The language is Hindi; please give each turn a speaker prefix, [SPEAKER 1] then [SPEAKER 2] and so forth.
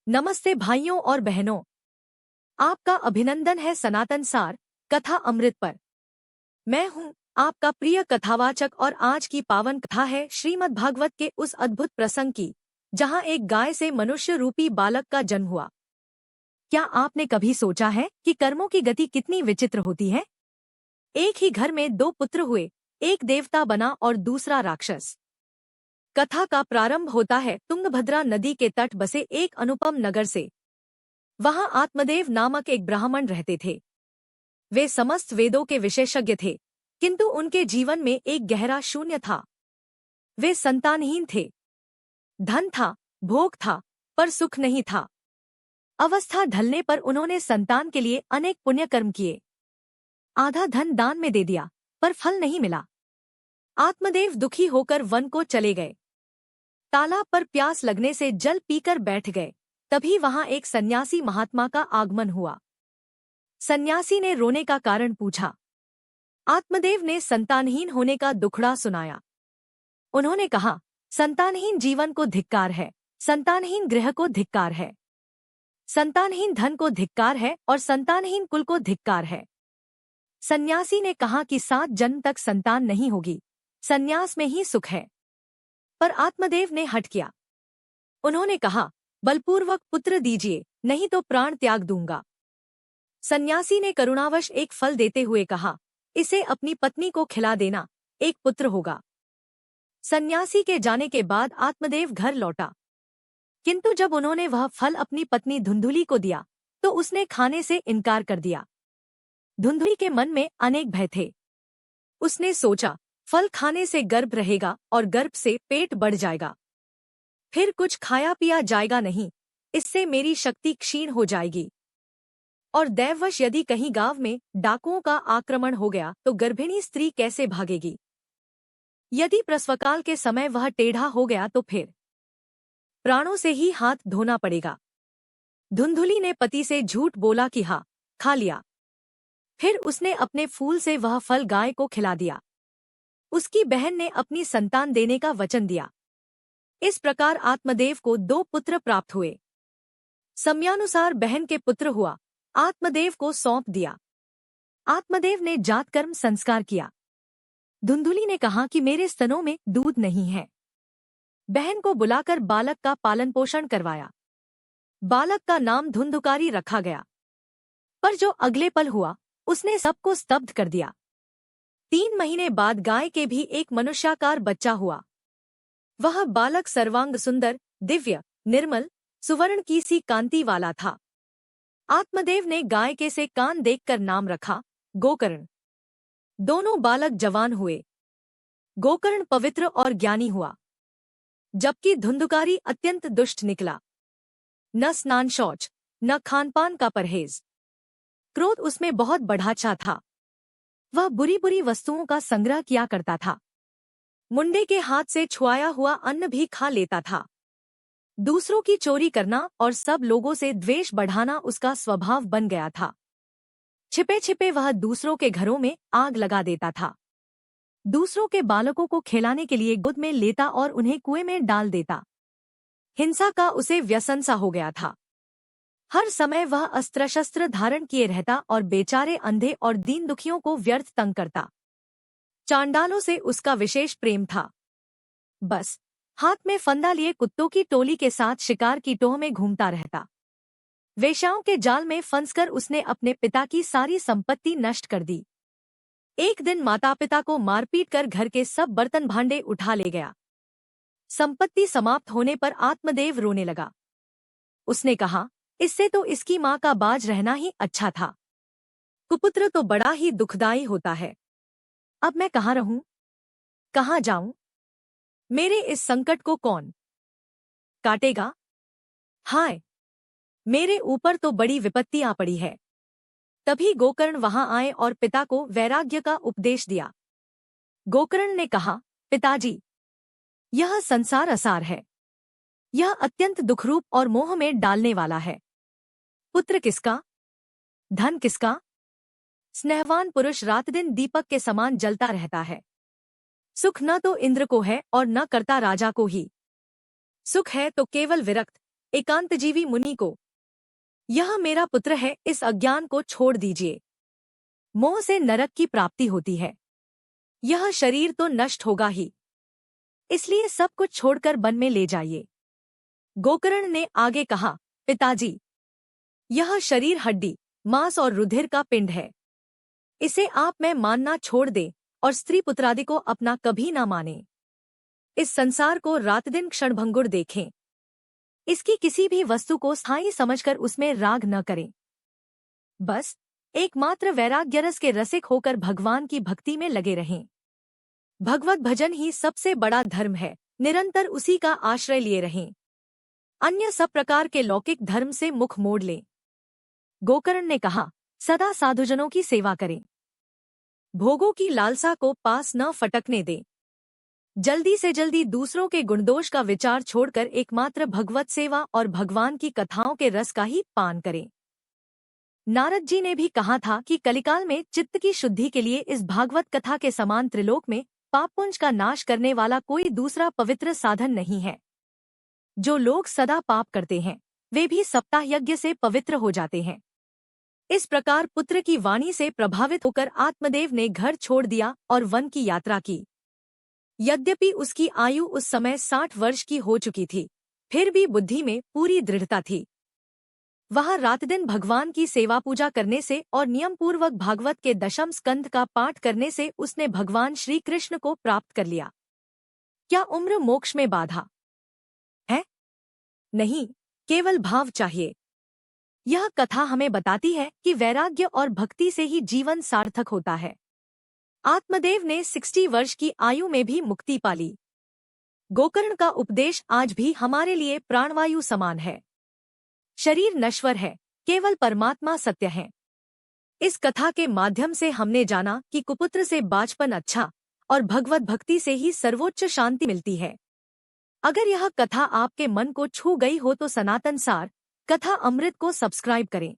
[SPEAKER 1] नमस्ते भाइयों और बहनों, आपका अभिनंदन है सनातन सार कथा अमृत पर। मैं हूं आपका प्रिय कथावाचक और आज की पावन कथा है श्रीमद् भागवत के उस अद्भुत प्रसंग की जहां एक गाय से मनुष्य रूपी बालक का जन्म हुआ। क्या आपने कभी सोचा है कि कर्मों की गति कितनी विचित्र होती है? एक ही घर में दो पुत्र हुए, एक देवता बना और दूसरा राक्षस। कथा का प्रारंभ होता है तुंगभद्रा नदी के तट बसे एक अनुपम नगर से। वहां आत्मदेव नामक एक ब्राह्मण रहते थे। वे समस्त वेदों के विशेषज्ञ थे, किंतु उनके जीवन में एक गहरा शून्य था। वे संतानहीन थे। धन था, भोग था, पर सुख नहीं था। अवस्था ढलने पर उन्होंने संतान के लिए अनेक पुण्यकर्म किए। आधा धन दान में दे दिया, पर फल नहीं मिला। आत्मदेव दुखी होकर वन को चले गए। तालाब पर प्यास लगने से जल पीकर बैठ गए। तभी वहां एक सन्यासी महात्मा का आगमन हुआ। सन्यासी ने रोने का कारण पूछा। आत्मदेव ने संतानहीन होने का दुखड़ा सुनाया। उन्होंने कहा, संतानहीन जीवन को धिक्कार है, संतानहीन गृह को धिक्कार है, संतानहीन धन को धिक्कार है और संतानहीन कुल को धिक्कार है। सन्यासी ने कहा कि 7 जन्म तक संतान नहीं होगी, संन्यास में ही सुख है। पर आत्मदेव ने हठ किया। उन्होंने कहा, बलपूर्वक पुत्र दीजिए, नहीं तो प्राण त्याग दूंगा। सन्यासी ने करुणावश एक फल देते हुए कहा, इसे अपनी पत्नी को खिला देना, एक पुत्र होगा। सन्यासी के जाने के बाद आत्मदेव घर लौटा, किंतु जब उन्होंने वह फल अपनी पत्नी धुंधुली को दिया तो उसने खाने से इनकार कर दिया। धुंधुली के मन में अनेक भय थे। उसने सोचा, फल खाने से गर्भ रहेगा और गर्भ से पेट बढ़ जाएगा, फिर कुछ खाया पिया जाएगा नहीं, इससे मेरी शक्ति क्षीण हो जाएगी। और दैववश यदि कहीं गांव में डाकुओं का आक्रमण हो गया तो गर्भिणी स्त्री कैसे भागेगी? यदि प्रसवकाल के समय वह टेढ़ा हो गया तो फिर प्राणों से ही हाथ धोना पड़ेगा। धुंधुली ने पति से झूठ बोला कि हाँ, खा लिया। फिर उसने अपने फूल से वह फल गाय को खिला दिया। उसकी बहन ने अपनी संतान देने का वचन दिया। इस प्रकार आत्मदेव को 2 पुत्र प्राप्त हुए। समयानुसार बहन के पुत्र हुआ, आत्मदेव को सौंप दिया। आत्मदेव ने जातकर्म संस्कार किया। धुंधुली ने कहा कि मेरे स्तनों में दूध नहीं है। बहन को बुलाकर बालक का पालन पोषण करवाया। बालक का नाम धुंधुकारी रखा गया। पर जो अगले पल हुआ उसने सबको स्तब्ध कर दिया। 3 महीने बाद गाय के भी एक मनुष्याकार बच्चा हुआ। वह बालक सर्वांग सुंदर, दिव्य, निर्मल, सुवर्ण की सी कांति वाला था। आत्मदेव ने गाय के से कान देखकर नाम रखा, गोकर्ण। दोनों बालक जवान हुए। गोकर्ण पवित्र और ज्ञानी हुआ, जबकि धुंधुकारी अत्यंत दुष्ट निकला। न स्नान शौच, न खानपान का परहेज। क्रोध उसमें बहुत बढ़ाचा था। वह बुरी बुरी वस्तुओं का संग्रह किया करता था। मुंडे के हाथ से छुआया हुआ अन्न भी खा लेता था। दूसरों की चोरी करना और सब लोगों से द्वेष बढ़ाना उसका स्वभाव बन गया था। छिपे छिपे वह दूसरों के घरों में आग लगा देता था। दूसरों के बालकों को खिलाने के लिए गोद में लेता और उन्हें कुएं में डाल देता। हिंसा का उसे व्यसन सा हो गया था। हर समय वह अस्त्र शस्त्र धारण किए रहता और बेचारे अंधे और दीन दुखियों को व्यर्थ तंग करता। चांडालों से उसका विशेष प्रेम था। बस हाथ में फंदा लिए कुत्तों की टोली के साथ शिकार की टोह में घूमता रहता। वेश्याओं के जाल में फंसकर उसने अपने पिता की सारी संपत्ति नष्ट कर दी। एक दिन माता पिता को मारपीट कर घर के सब बर्तन भांडे उठा ले गया। संपत्ति समाप्त होने पर आत्मदेव रोने लगा। उसने कहा, इससे तो इसकी माँ का बाज रहना ही अच्छा था। कुपुत्र तो बड़ा ही दुखदायी होता है। अब मैं कहाँ रहूं, कहाँ जाऊं? मेरे इस संकट को कौन काटेगा? हाय, मेरे ऊपर तो बड़ी विपत्ति आ पड़ी है। तभी गोकर्ण वहां आए और पिता को वैराग्य का उपदेश दिया। गोकर्ण ने कहा, पिताजी, यह संसार असार है। यह अत्यंत दुखरूप और मोह में डालने वाला है। पुत्र किसका, धन किसका? स्नेहवान पुरुष रात दिन दीपक के समान जलता रहता है। सुख न तो इंद्र को है और न करता राजा को ही। सुख है तो केवल विरक्त, एकांतजीवी मुनि को, यह मेरा पुत्र है, इस अज्ञान को छोड़ दीजिए। मोह से नरक की प्राप्ति होती है। यह शरीर तो नष्ट होगा ही, इसलिए सब कुछ छोड़कर वन में ले जाइए। गोकर्ण ने आगे कहा, पिताजी, यह शरीर हड्डी, मांस और रुधिर का पिंड है। इसे आप में मानना छोड़ दे और स्त्री पुत्रादि को अपना कभी ना माने। इस संसार को रात दिन क्षणभंगुर देखें। इसकी किसी भी वस्तु को स्थायी समझकर उसमें राग न करें। बस एकमात्र वैराग्यरस के रसिक होकर भगवान की भक्ति में लगे रहें। भगवत भजन ही सबसे बड़ा धर्म है, निरंतर उसी का आश्रय लिए रहें। अन्य सब प्रकार के लौकिक धर्म से मुख मोड़ लें। गोकर्ण ने कहा, सदा साधुजनों की सेवा करें। भोगों की लालसा को पास न फटकने दें। जल्दी से जल्दी दूसरों के गुणदोष का विचार छोड़कर एकमात्र भगवत सेवा और भगवान की कथाओं के रस का ही पान करें। नारद जी ने भी कहा था कि कलिकाल में चित्त की शुद्धि के लिए इस भागवत कथा के समान त्रिलोक में पापपुंज का नाश करने वाला कोई दूसरा पवित्र साधन नहीं है। जो लोग सदा पाप करते हैं वे भी सप्ताह यज्ञ से पवित्र हो जाते हैं। इस प्रकार पुत्र की वाणी से प्रभावित होकर आत्मदेव ने घर छोड़ दिया और वन की यात्रा की। यद्यपि उसकी आयु उस समय 60 वर्ष की हो चुकी थी, फिर भी बुद्धि में पूरी दृढ़ता थी। वह रात दिन भगवान की सेवा पूजा करने से और नियम पूर्वक भागवत के दशम स्कंध का पाठ करने से उसने भगवान श्री कृष्ण को प्राप्त कर लिया। क्या उम्र मोक्ष में बाधा है? नहीं, केवल भाव चाहिए। यह कथा हमें बताती है कि वैराग्य और भक्ति से ही जीवन सार्थक होता है। आत्मदेव ने 60 वर्ष की आयु में भी मुक्ति पाली। गोकर्ण का उपदेश आज भी हमारे लिए प्राणवायु समान है। शरीर नश्वर है, केवल परमात्मा सत्य है। इस कथा के माध्यम से हमने जाना कि कुपुत्र से बाचपन अच्छा और भगवत भक्ति से ही सर्वोच्च शांति मिलती है। अगर यह कथा आपके मन को छू गई हो तो सनातन सार कथा अमृत को सब्सक्राइब करें।